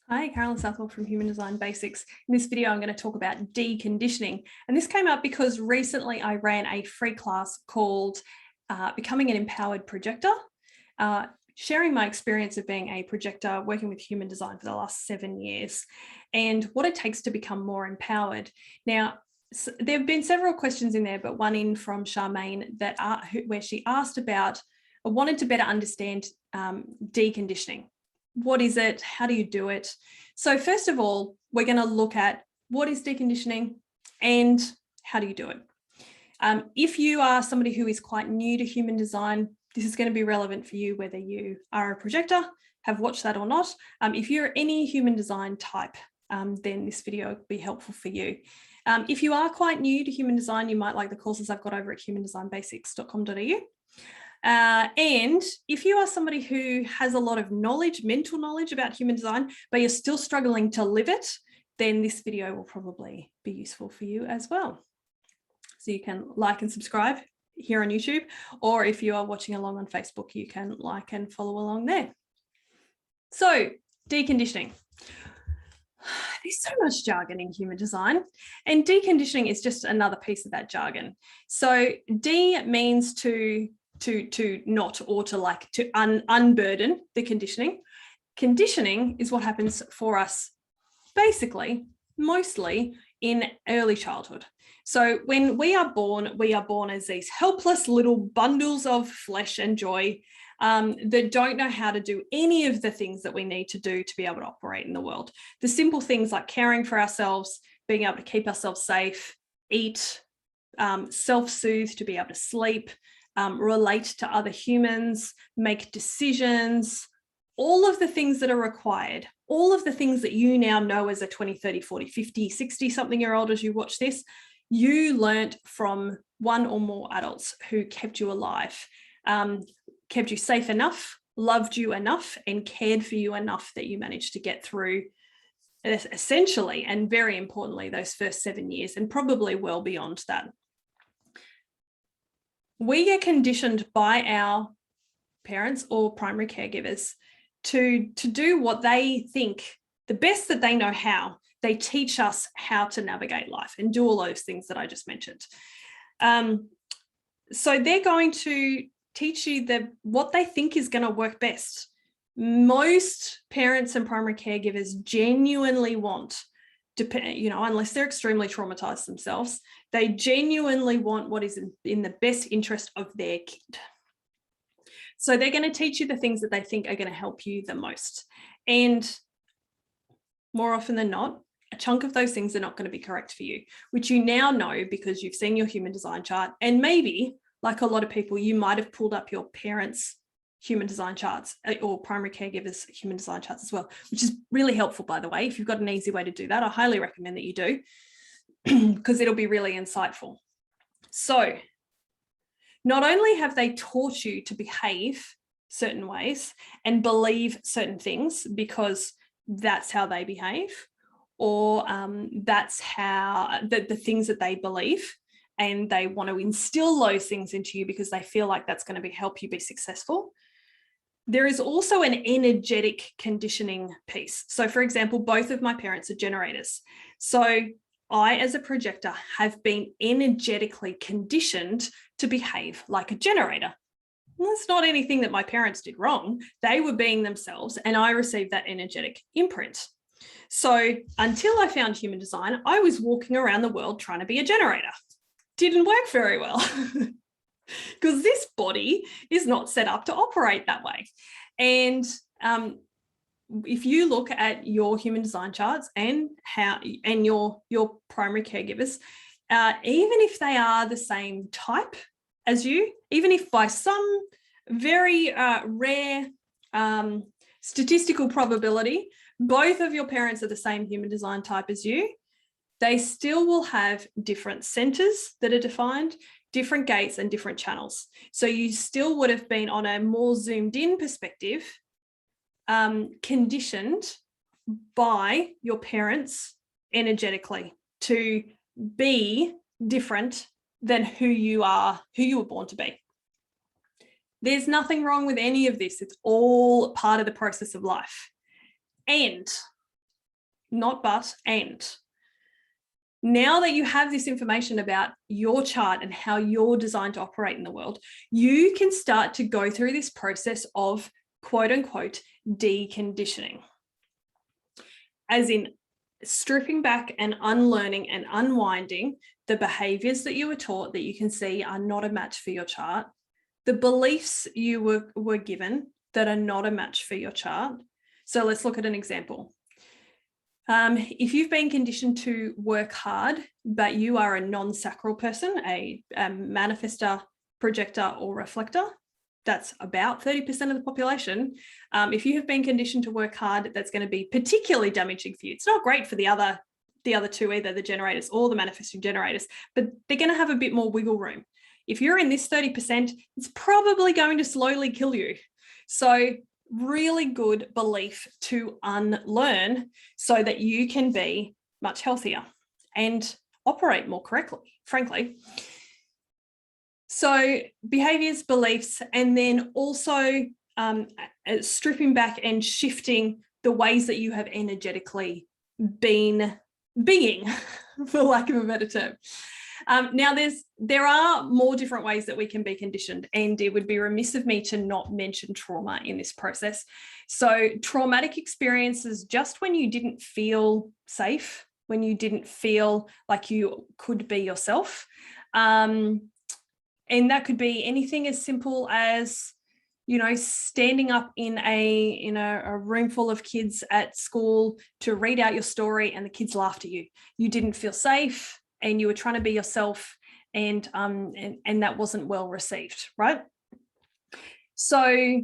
Hi, Carolyn Southwell from Human Design Basics. In this video, I'm going to talk about deconditioning. And this came up because recently I ran a free class called Becoming an Empowered Projector, sharing my experience of being a projector, working with human design for the last 7 years, and what it takes to become more empowered. Now, there have been several questions in there, but one in from Charmaine where she asked about, or wanted to better understand deconditioning. What is it? How do you do it? So first of all, we're going to look at what is deconditioning and how do you do it. If you are somebody who is quite new to human design, this is going to be relevant for you whether you are a projector, have watched that or not. If you're any human design type, then this video will be helpful for you. If you are quite new to human design, you might like the courses I've got over at humandesignbasics.com.au. And if you are somebody who has a lot of knowledge, mental knowledge about human design, but you're still struggling to live it, then this video will probably be useful for you as well. So you can like and subscribe here on YouTube, or if you are watching along on Facebook, you can like and follow along there. So deconditioning. There's so much jargon in human design, and deconditioning is just another piece of that jargon. So D means to not, or to unburden the conditioning. Conditioning is what happens for us basically, mostly in early childhood. So when we are born as these helpless little bundles of flesh and joy that don't know how to do any of the things that we need to do to be able to operate in the world. The simple things like caring for ourselves, being able to keep ourselves safe, eat, self-soothe to be able to sleep, relate to other humans, make decisions, all of the things that are required, all of the things that you now know as a 20, 30, 40, 50, 60 something year old as you watch this, you learnt from one or more adults who kept you alive, kept you safe enough, loved you enough, and cared for you enough that you managed to get through essentially, and very importantly, those first 7 years, and probably well beyond that. We get conditioned by our parents or primary caregivers to do what they think, the best that they know how. They teach us how to navigate life and do all those things that I just mentioned. So they're going to teach you what they think is going to work best. Most parents and primary caregivers genuinely want, unless they're extremely traumatized themselves, they genuinely want what is in the best interest of their kid. So they're going to teach you the things that they think are going to help you the most. And more often than not, a chunk of those things are not going to be correct for you, which you now know because you've seen your human design chart. And maybe, like a lot of people, you might have pulled up your parents' human design charts or primary caregivers' human design charts as well, which is really helpful, by the way. If you've got an easy way to do that, I highly recommend that you do, because it'll be really insightful. So not only have they taught you to behave certain ways and believe certain things because that's how they behave, or that's how the things that they believe, and they want to instill those things into you because they feel like that's going to help you be successful. There is also an energetic conditioning piece. So for example, both of my parents are generators. So I, as a projector, have been energetically conditioned to behave like a generator. Well, that's not anything that my parents did wrong. They were being themselves, and I received that energetic imprint. So until I found human design, I was walking around the world trying to be a generator. Didn't work very well because this body is not set up to operate that way. And if you look at your human design charts and your primary caregivers, even if they are the same type as you, even if by some very rare statistical probability, both of your parents are the same human design type as you, they still will have different centers that are defined, different gates and different channels. So you still would have been on a more zoomed in perspective, conditioned by your parents energetically to be different than who you were born to be. There's nothing wrong with any of this. It's all part of the process of life. And not but, and. Now that you have this information about your chart and how you're designed to operate in the world, you can start to go through this process of quote unquote deconditioning, as in stripping back and unlearning and unwinding the behaviors that you were taught that you can see are not a match for your chart, the beliefs you were given that are not a match for your chart. So let's look at an example. If you've been conditioned to work hard, but you are a non-sacral person, a manifestor, projector, or reflector, that's about 30% of the population. If you have been conditioned to work hard, that's going to be particularly damaging for you. It's not great for the other two, either the generators or the manifesting generators, but they're going to have a bit more wiggle room. If you're in this 30%, it's probably going to slowly kill you. So really good belief to unlearn so that you can be much healthier and operate more correctly, frankly. So behaviors, beliefs, and then also stripping back and shifting the ways that you have energetically been being, for lack of a better term. Now, there are more different ways that we can be conditioned, and it would be remiss of me to not mention trauma in this process. So traumatic experiences, just when you didn't feel safe, when you didn't feel like you could be yourself. And that could be anything as simple as, you know, standing up in a room full of kids at school to read out your story and the kids laughed at you. You didn't feel safe and you were trying to be yourself, and that wasn't well received, right? So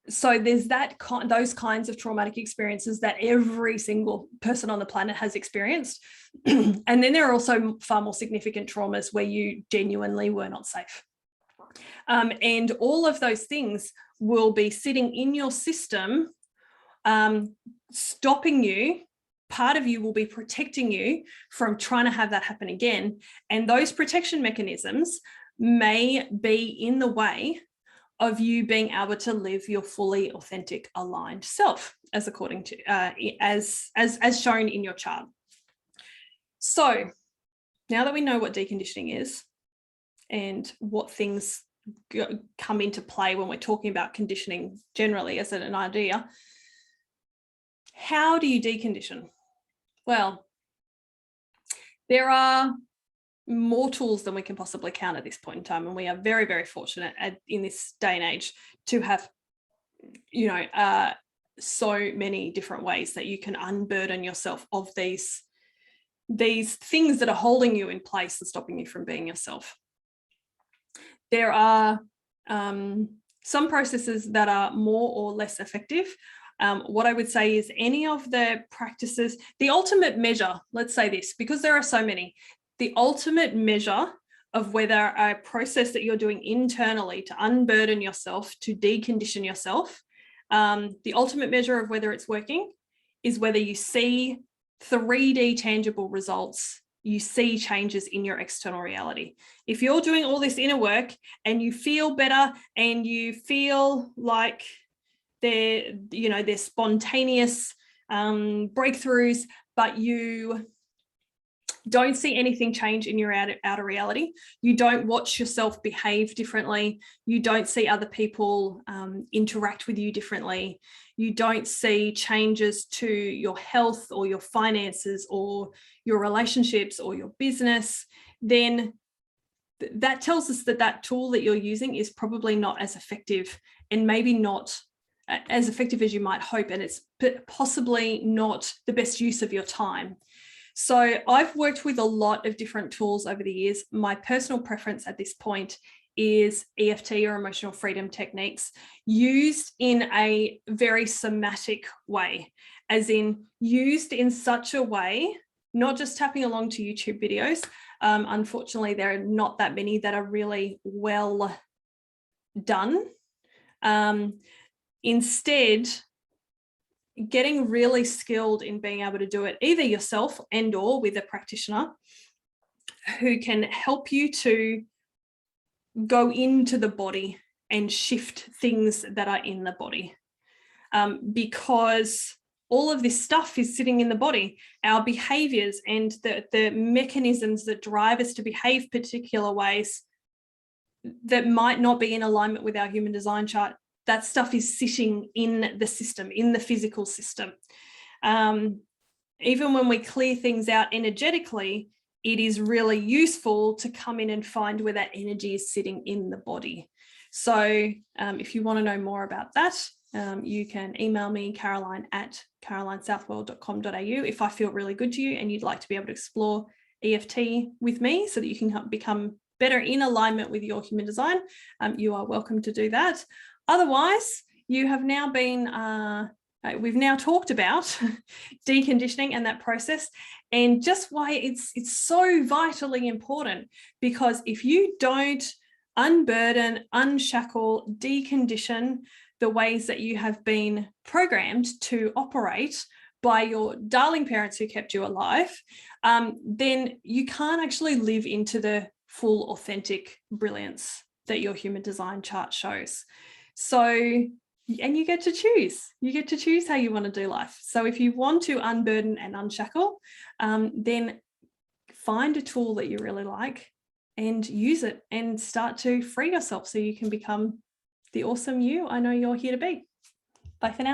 there's those kinds of traumatic experiences that every single person on the planet has experienced. And then there are also far more significant traumas where you genuinely were not safe. And all of those things will be sitting in your system, stopping you. Part of you will be protecting you from trying to have that happen again. And those protection mechanisms may be in the way of you being able to live your fully authentic, aligned self, as according to as shown in your chart. So now that we know what deconditioning is and what things come into play when we're talking about conditioning generally as an idea, how do you decondition? Well, there are more tools than we can possibly count at this point in time, and we are very, very fortunate in this day and age to have, you know, so many different ways that you can unburden yourself of these things that are holding you in place and stopping you from being yourself. There are some processes that are more or less effective. What I would say is any of the practices, the ultimate measure, let's say this, because there are so many, the ultimate measure of whether a process that you're doing internally to unburden yourself, to decondition yourself, the ultimate measure of whether it's working is whether you see 3D tangible results, you see changes in your external reality. If you're doing all this inner work and you feel better and you feel like they're spontaneous breakthroughs, but you don't see anything change in your outer reality, you don't watch yourself behave differently, you don't see other people interact with you differently, you don't see changes to your health or your finances or your relationships or your business, then that tells us that that tool that you're using is probably not as effective, and maybe not as effective as you might hope, and it's possibly not the best use of your time. So I've worked with a lot of different tools over the years. My personal preference at this point is EFT, or emotional freedom techniques, used in a very somatic way, as in used in such a way, not just tapping along to YouTube videos. Unfortunately, there are not that many that are really well done. Instead, getting really skilled in being able to do it either yourself and or with a practitioner who can help you to go into the body and shift things that are in the body. Because all of this stuff is sitting in the body, our behaviors and the mechanisms that drive us to behave particular ways that might not be in alignment with our human design chart. That stuff is sitting in the system, in the physical system. Even when we clear things out energetically, it is really useful to come in and find where that energy is sitting in the body. So if you want to know more about that, you can email me, caroline@carolinesouthworld.com.au, if I feel really good to you and you'd like to be able to explore EFT with me so that you can become better in alignment with your human design. You are welcome to do that. Otherwise, you have now been, we've now talked about deconditioning and that process, and just why it's so vitally important, because if you don't unburden, unshackle, decondition the ways that you have been programmed to operate by your darling parents who kept you alive, then you can't actually live into the full authentic brilliance that your human design chart shows. So, and you get to choose. You get to choose how you want to do life. So if you want to unburden and unshackle, then find a tool that you really like and use it and start to free yourself so you can become the awesome you I know you're here to be. Bye for now.